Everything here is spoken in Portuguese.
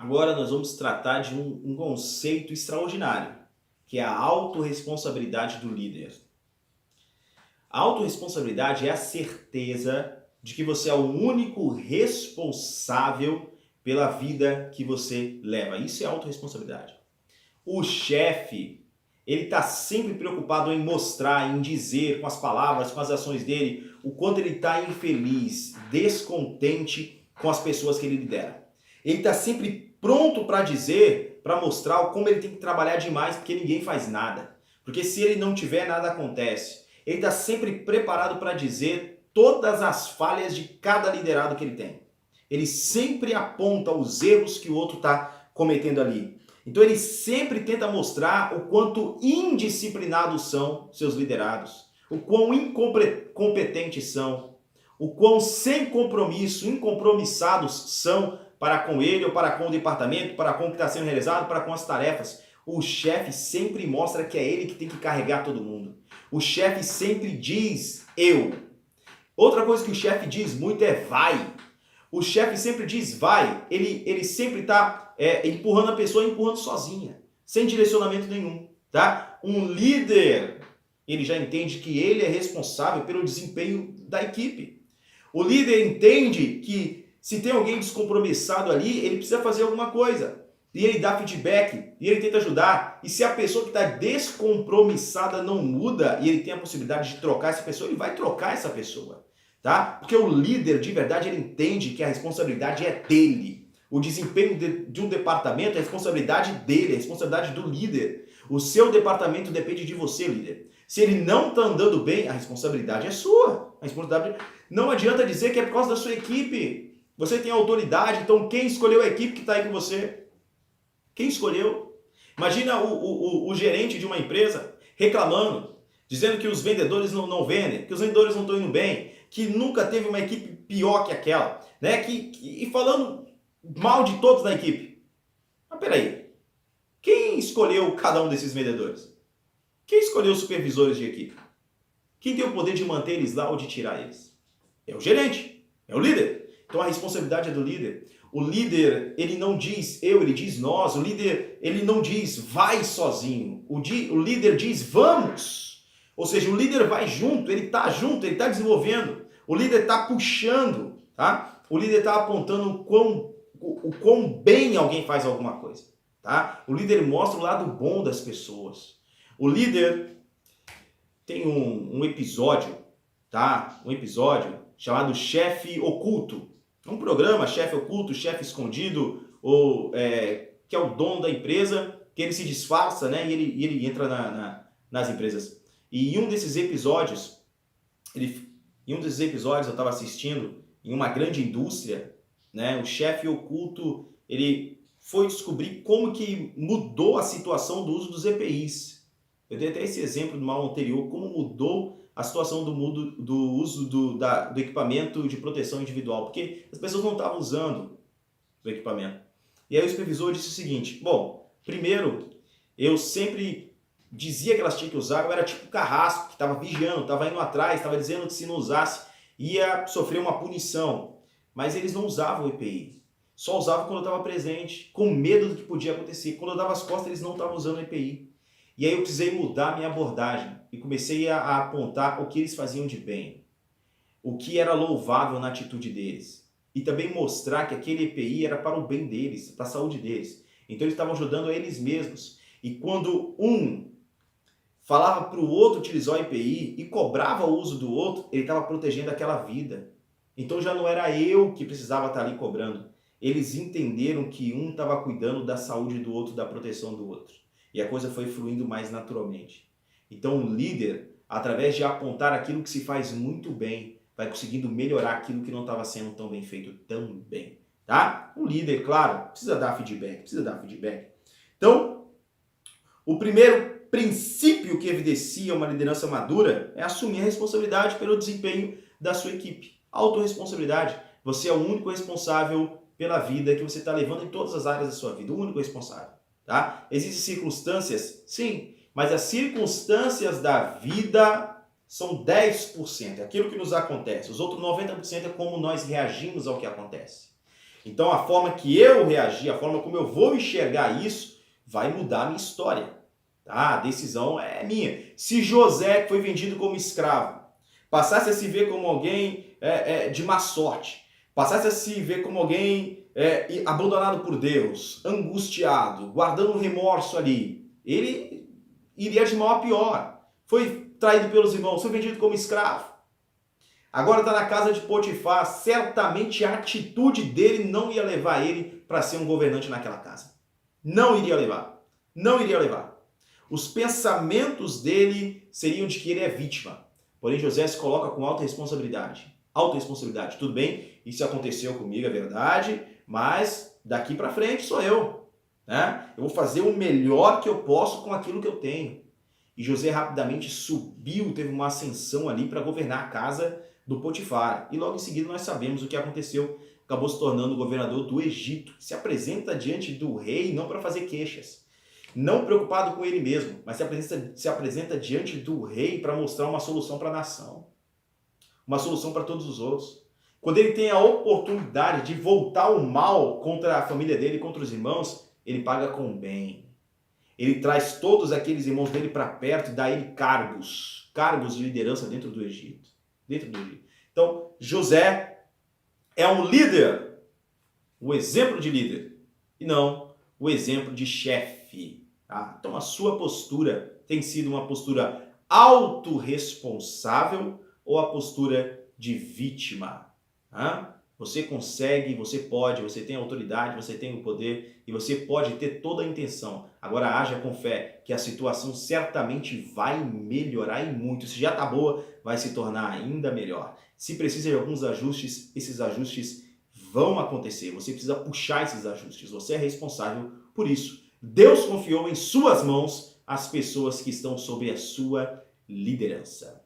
Agora nós vamos tratar de um conceito extraordinário, que é a autorresponsabilidade do líder. A autorresponsabilidade é a certeza de que você é o único responsável pela vida que você leva. Isso é autorresponsabilidade. O chefe, ele está sempre preocupado em mostrar, em dizer com as palavras, com as ações dele, o quanto ele está infeliz, descontente com as pessoas que ele lidera. Ele está sempre pronto para dizer, para mostrar como ele tem que trabalhar demais, porque ninguém faz nada. Porque se ele não tiver, nada acontece. Ele está sempre preparado para dizer todas as falhas de cada liderado que ele tem. Ele sempre aponta os erros que o outro está cometendo ali. Então ele sempre tenta mostrar o quanto indisciplinados são seus liderados, o quão incompetentes são, o quão sem compromisso, incompromissados são para com ele ou para com o departamento, para com o que está sendo realizado, para com as tarefas. O chefe sempre mostra que é ele que tem que carregar todo mundo. O chefe sempre diz eu. Outra coisa que o chefe diz muito é vai. O chefe sempre diz vai. Ele sempre está empurrando a pessoa, empurrando sozinha, sem direcionamento nenhum. Tá? Um líder, ele já entende que ele é responsável pelo desempenho da equipe. O líder entende que se tem alguém descompromissado ali, ele precisa fazer alguma coisa. E ele dá feedback, e ele tenta ajudar. E se a pessoa que está descompromissada não muda, e ele tem a possibilidade de trocar essa pessoa, ele vai trocar essa pessoa. Tá? Porque o líder, de verdade, ele entende que a responsabilidade é dele. O desempenho de um departamento é a responsabilidade dele, é a responsabilidade do líder. O seu departamento depende de você, líder. Se ele não está andando bem, a responsabilidade é sua. A responsabilidade... Não adianta dizer que é por causa da sua equipe. Você tem autoridade, então quem escolheu a equipe que está aí com você? Quem escolheu? Imagina o gerente de uma empresa reclamando, dizendo que os vendedores não vendem, que os vendedores não estão indo bem, que nunca teve uma equipe pior que aquela, né? E falando mal de todos na equipe. Mas peraí, quem escolheu cada um desses vendedores? Quem escolheu os supervisores de equipe? Quem tem o poder de manter eles lá ou de tirar eles? É o gerente, é o líder. Então a responsabilidade é do líder. O líder, ele não diz eu, ele diz nós. O líder, ele não diz vai sozinho. O líder diz vamos. Ou seja, o líder vai junto, ele está tá desenvolvendo. O líder está puxando, tá? O líder está apontando o quão bem alguém faz alguma coisa, tá? O líder mostra o lado bom das pessoas. O líder tem um episódio, tá? Um episódio chamado Chefe Oculto. Um programa, chefe oculto, chefe escondido, ou que é o dono da empresa, que ele se disfarça, né? E ele entra nas empresas. E em um desses episódios, eu estava assistindo em uma grande indústria, né? O chefe oculto, ele foi descobrir como que mudou a situação do uso dos EPIs. Eu dei até esse exemplo no mal anterior, como mudou a situação do uso do equipamento de proteção individual, porque as pessoas não estavam usando o equipamento. E aí o supervisor disse o seguinte, bom, primeiro, eu sempre dizia que elas tinham que usar, eu era tipo carrasco, que estava vigiando, estava indo atrás, estava dizendo que se não usasse, ia sofrer uma punição. Mas eles não usavam o EPI, só usavam quando eu estava presente, com medo do que podia acontecer. Quando eu dava as costas, eles não estavam usando o EPI. E aí eu precisei mudar a minha abordagem e comecei a apontar o que eles faziam de bem, o que era louvável na atitude deles. E também mostrar que aquele EPI era para o bem deles, para a saúde deles. Então eles estavam ajudando a eles mesmos. E quando um falava para o outro utilizar o EPI e cobrava o uso do outro, ele estava protegendo aquela vida. Então já não era eu que precisava estar ali cobrando. Eles entenderam que um estava cuidando da saúde do outro, da proteção do outro. E a coisa foi fluindo mais naturalmente. Então o líder, através de apontar aquilo que se faz muito bem, vai conseguindo melhorar aquilo que não estava sendo tão bem feito também. Tá? O líder, claro, precisa dar feedback. Então, o primeiro princípio que evidencia uma liderança madura é assumir a responsabilidade pelo desempenho da sua equipe. Autorresponsabilidade. Você é o único responsável pela vida que você está levando em todas as áreas da sua vida. O único responsável. Tá? Existem circunstâncias? Sim, mas as circunstâncias da vida são 10%, é aquilo que nos acontece. Os outros 90% é como nós reagimos ao que acontece. Então a forma que eu reagir, a forma como eu vou enxergar isso, vai mudar a minha história. Tá? A decisão é minha. Se José, que foi vendido como escravo, passasse a se ver como alguém de má sorte, passasse a se ver como alguém abandonado por Deus, angustiado, guardando um remorso ali, ele iria de mal a pior. Foi traído pelos irmãos, foi vendido como escravo. Agora está na casa de Potifar, certamente a atitude dele não ia levar ele para ser um governante naquela casa. Não iria levar. Não iria levar. Os pensamentos dele seriam de que ele é vítima. Porém, José se coloca com alta responsabilidade. Alta responsabilidade. Tudo bem, isso aconteceu comigo, é verdade, mas daqui para frente sou eu. Né? Eu vou fazer o melhor que eu posso com aquilo que eu tenho. E José rapidamente subiu, teve uma ascensão ali para governar a casa do Potifar. E logo em seguida nós sabemos o que aconteceu. Acabou se tornando governador do Egito. Se apresenta diante do rei não para fazer queixas. Não preocupado com ele mesmo, mas se apresenta diante do rei para mostrar uma solução para a nação. Uma solução para todos os outros. Quando ele tem a oportunidade de voltar o mal contra a família dele, contra os irmãos, ele paga com o bem. Ele traz todos aqueles irmãos dele para perto e dá a ele cargos de liderança dentro do Egito. Então, José é um líder, um exemplo de líder, e não o exemplo de chefe. Tá? Então, a sua postura tem sido uma postura autorresponsável ou a postura de vítima? Tá? Você consegue, você pode, você tem autoridade, você tem o poder e você pode ter toda a intenção. Agora haja com fé que a situação certamente vai melhorar e muito. Se já está boa, vai se tornar ainda melhor. Se precisa de alguns ajustes, esses ajustes vão acontecer. Você precisa puxar esses ajustes. Você é responsável por isso. Deus confiou em suas mãos as pessoas que estão sob a sua liderança.